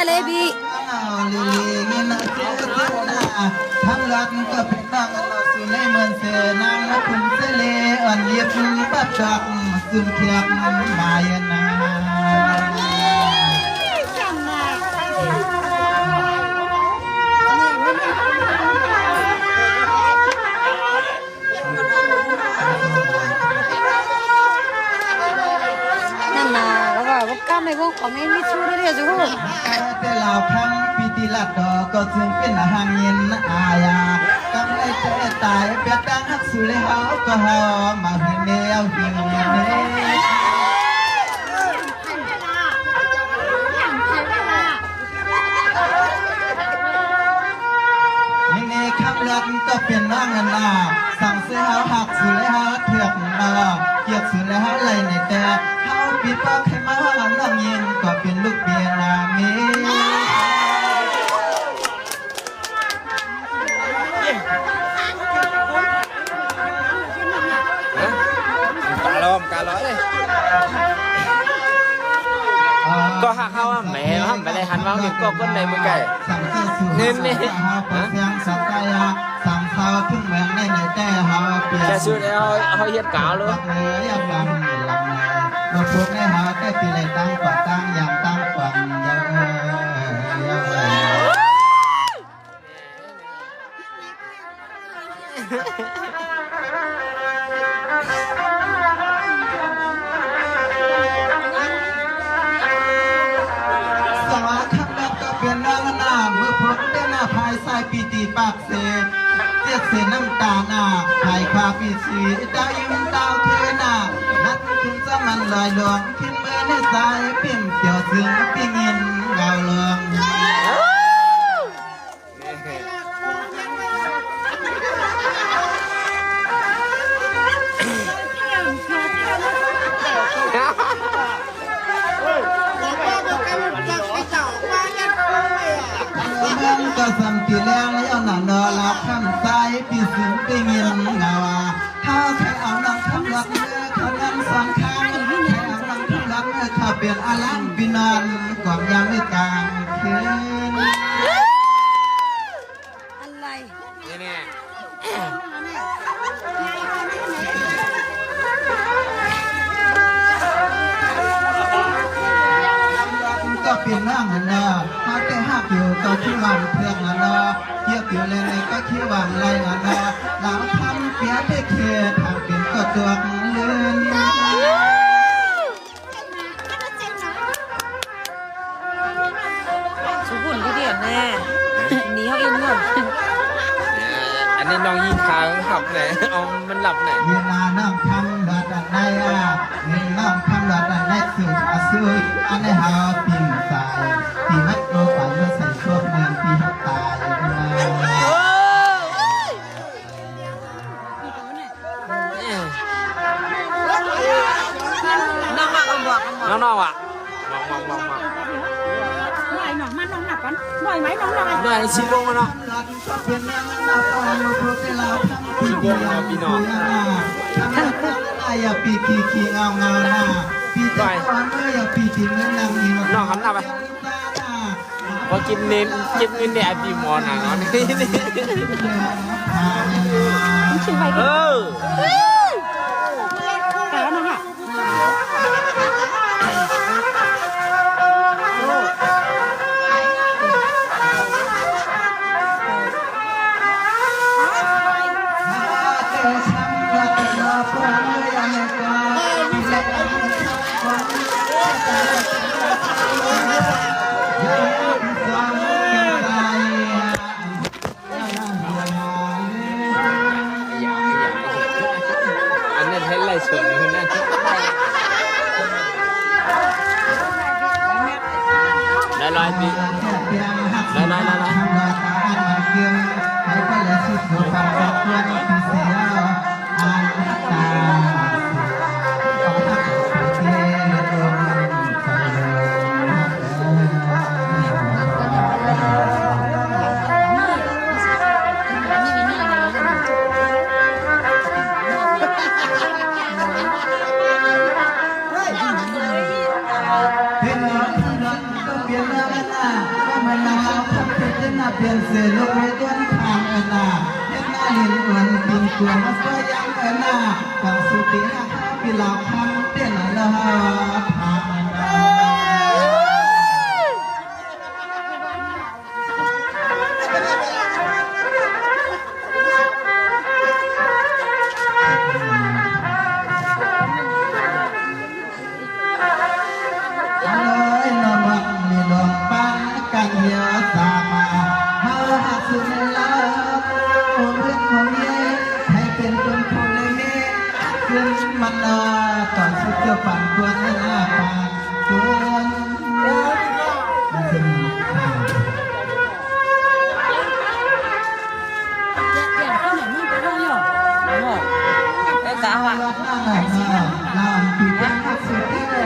เลยบีทำรักก็เป็นนางสุในเมืองเสนางคุณเสเลอ่อนเลียบปับจักสุนเทียบมายนานั่นนะแล้วก็ก้าไม่พวกของนี้ไม่ชูได้เลยจูแต่เราทำปีติลัดดอกก็จึงเป็นอาหารเย็นอายากำไรเตะตายเปียตังหักสุเลยเฮาก็เฮามาหินเดียวหินเนนี่คำรักก็เป็นน้องเงินนาสั่งเสื้อเฮาหักสุเลยเฮาเถื่อนนาเกียบสุเลยเฮาไหลในแต่เฮาปีปากให้มาน้องเย็นก็เป็นลูกเบียนามีกาล้อเลยก็หักเขาว่าแม่ห้ามไปได้หันวางเก็บก็ก้นในมือไก่เน้นนี่แค่ชุดเขาเย็ดกาวเลยมาพบในหาแต่ปีไรตั้งกว่าตั้งอย่างตั้งกว่าเยอะสวัสดีครับก็เป็นนางนาเมื่อพบได้หน้าภายสายปีติปากเสเจ็ดเสน้ำตาหน้าภายคาปีสีดาวยิ้มดาวเทนานัดถึงจะมันลอยลวงขึ้นเมื่อในสายเปี่ยมเกี่ยวซึ่งปีเงินเงาลวงก็สัมผัสแล้วแล้วนั่นอลับคำสายปีซึ่งปีเงินเงาถ้าใครเอาน้ำคำรักเมื่อเขานั้นสำคัญใครเอาน้ำคำรักเมื่อเขาเปลี่ยนอลังปีนอนก่อนยามไม่กลางคืนอะไรนี่ก็เปลี่ยนนั่งเนาะถ้าแต่หักอยู่ก็ที่วางเพื่อนเนาะเกี่ยวอยู่เลยก็ที่วางไรเนาะเราทำเปียได้เคียทำเป็นก็ตัวเลื่อนสุขุนที่เดียดแน่หนีเขาอินหมดอันนี้น้องยิงขาหับไหนเอามันหลับไหนเวลาน้องทำดอดได้เวลาน้องทำดอดได้สื่ออาซื้ออันนี้หาปิ่นสายปีมัดโลไปเมื่อใส่ชอบเงินปีหักตายน้องมาก็บอกน้องอ่ะมองหน่อยหน่องมันน้องหนักกันหน่อยไหมน้องหน่อยหน่อยชิบงมาเนาะพี่บงมาพี่น้องทั้งอย่าปีขี้เงาเงาหน้าพี่ใจอย่าปีที่เงินนางนี่น้องหันหน้าไปพอกินเงินเนี่ยพี่มอนะเนาะนี่ชิมไปแต่แล้วนะฮะอันนั้นให้ไล่ส่วนคนนั้นได้ปีเป็น นาก็มันนาขับเพชรนาเปลี่ยนเสือลูกเรด้วนทางนาเห็นหน้าลินอ้วนกินกวนมาก็ยังนากังสุตินาพิลาพังเต้นนาทางนามันต่อสุดเกี่ยวปั่นตัวหน้าปากตัวมันจะมีข้าว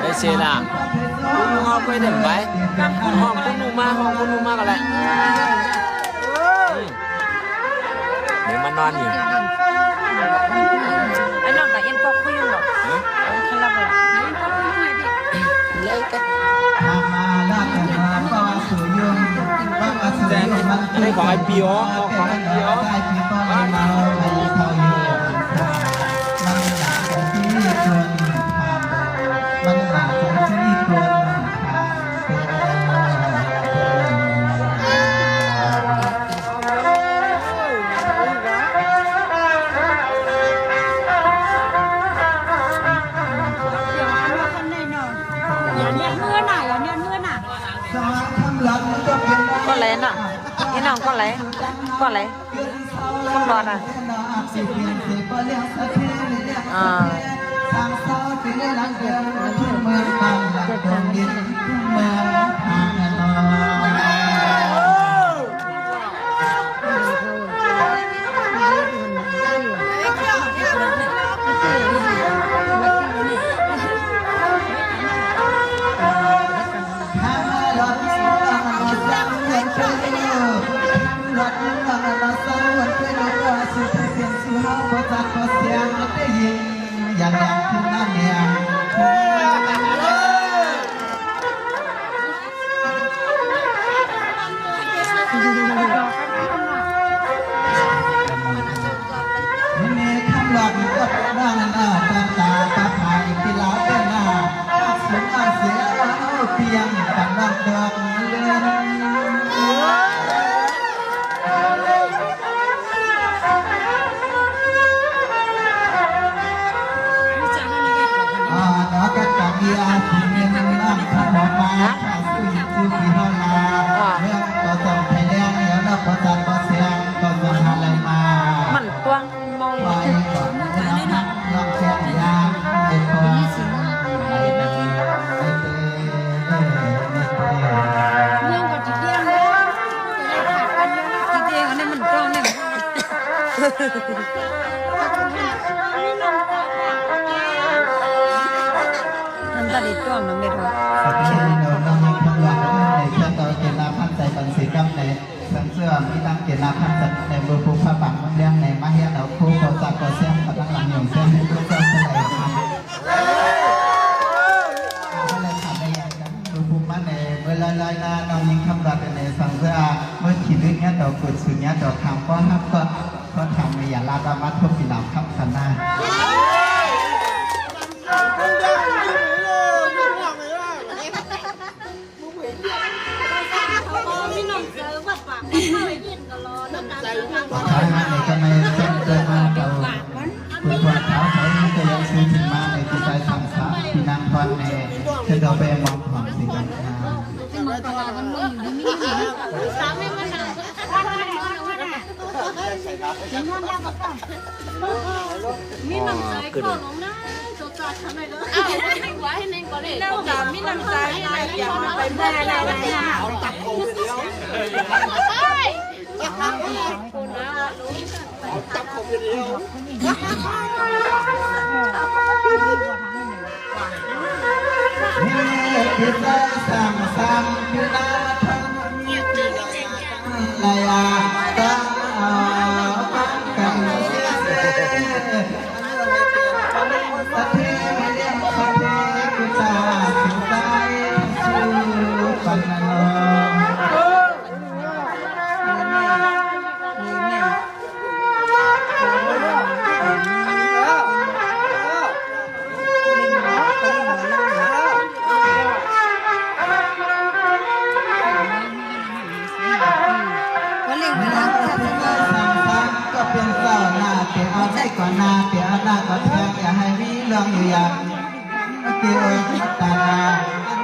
ไอ้เชล่ะคุณห้องไปเดินไปห้องคุณนูมากันแหละเดี๋ยวมานอนอยู่ไอ้น้องกับเอ็นพอกคุยอยู่หรอคิดละบ่เอ็นพอกคุยอยู่ไหมพี่เลยกันมาลาแต่มาว่าสวยยงว่าสวยยงมันได้ของไอพีโอของไอพีโอได้พีโอมาไปเขาอยู่มันหลากที่คนมันหลากที่คนก็เลยน่ะนี่น้องก็เลยคำนอนอ่ะอย่างที่นั่นเนี่ยนี่คำหลอกก็ร่างหน้าตาตาตาถ่ายที่ลาเป็นหน้าสุดอาเสียเพียงแต่รักดอกเลื่อนมีอาชีพเป็นนักขนมมาข้าสู้สู้ปีนลาเรื่องก็ต้องไปเลี้ยงเดี๋ยวเราก็จะก็เสียงก็จะหาอะไรมามันกว้างมองไปก่อนนะลองแค่ยาไอ้คนเรื่องกับจีเดียงเลยจะได้ขาดกันจีเดียงอันนี้มันกว้างเนี่ยตาดีตัวน้องเด็กว่าเราต้องมีพลังในเชื่อต่อเกณฑ์นาพันใจปันสีกำในสังเสื่อมที่ตั้งเกณฑ์นาพันใจในมือผู้พระบังมันเลี้ยงในมาเฮียเราคู่เขาจับก็เสียงกับตั้งหลังอย่างเส้นให้รู้เจ้าเท่าไหร่ครับอะไรทำได้ยังกันมือผู้มันในเวลาลายนาเรายิงคำรัดในสังเสื่อเมื่อขีดเรื่องนี้เราเกิดสุญญาเราทำก็ฮับก็ทำในอย่าลาดามัดทุกปีหลับครับสันนาใช่ไหมในก็ไม่เส้นเกินมาเราคุณควรเท้าใช้ก็ยังซื้อถึงมาในที่ใจสังสารที่นางพรในเธอเราไปมองผ่อนสิกันนะมีน้ำใจก็ลงนะจดจ่ายทำไมเลยอ้าวไม่ไหวให้เน่งก่อนเลยแล้วกับมีน้ำใจอะไรอย่างไปแม่อะไรนะจับโคเดียวจับโคเดียวนี่คือได้สั่งคือได้ทั้งลายาตั้งกันเสียสักทีไม่เลี้ยงสักทีกุศลสุดใจสู้ปัญญา เป็นเจ้าหน้าเกี่ยวได้ก่อนหน้าเกี่ยวหน้าก็แทงอย่าให้มีเรื่องอยู่อย่างเกี่ยวตา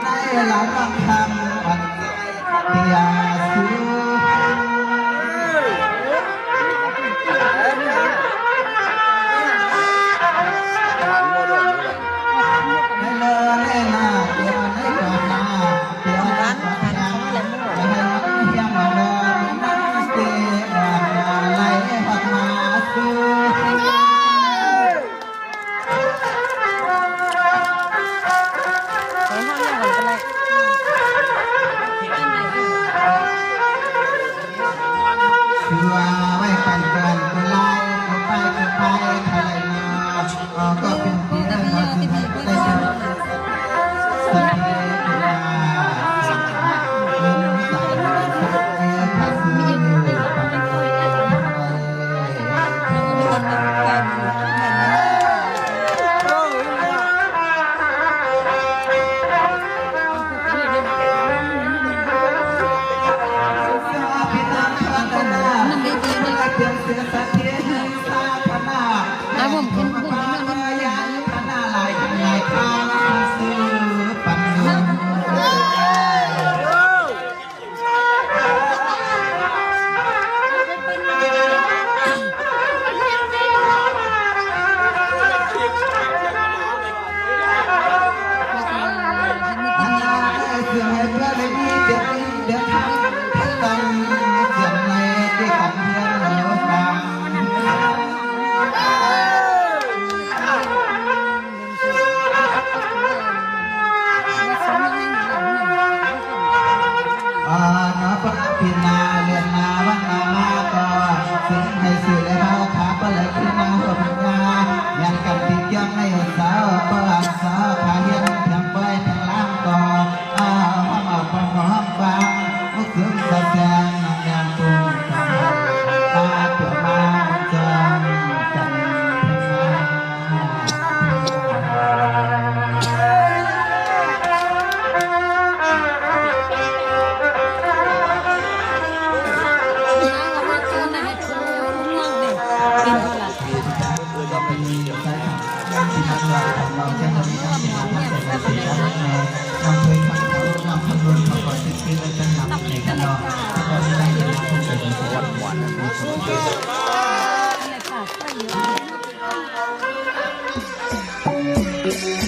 ในหลายบางคำอ่อนใจเกี่ยวสู้ ให้เลิศให้หน้าเดี๋ยวให้ก่อนหน้าเดี๋ยวให้ก่อนหน้าอย่าให้มันเฮี้ยงมาเลยนั่งเสียไหลออกมาสู้คือว่าไว้ปั่นเกินกูไล่กูไปใครมาก็เป็นที่นั่นมาที่นี่ได้ยินสักทีสักทีลงใส่สักทีภาษีผมขึ้นขึ้นขนาดลายขนาดข้างซื้อปันเงินเสียงให้เพื่อนเลยดีเดี๋ยวทำให้กันเสียงในที่กันเพื่อนเราฟังน้าพระพินาเรียนนาวันนามาก็สิ่งให้สื่อและเขาขาก็เลยขึ้นมาหัวปัญญายันกันติดยังในสาวเปิดสาวขาเย็นเพียงไปทางล่างก็ห้องเอาความหอมฟังมุกซึ้งสะแสงนางแดงตุ้งตาเปี่ยวมาจงกันเราจะนำทั้งสิ่งทั้งสิ่งทั้งสิ่งทั้งแม่นำไปทำเขานำคำนวณเขาก่อนที่เราจะนำในกันเราเราไม่ได้เป็นผู้เป็นสวัสดิ์วันมีสมบูรณ์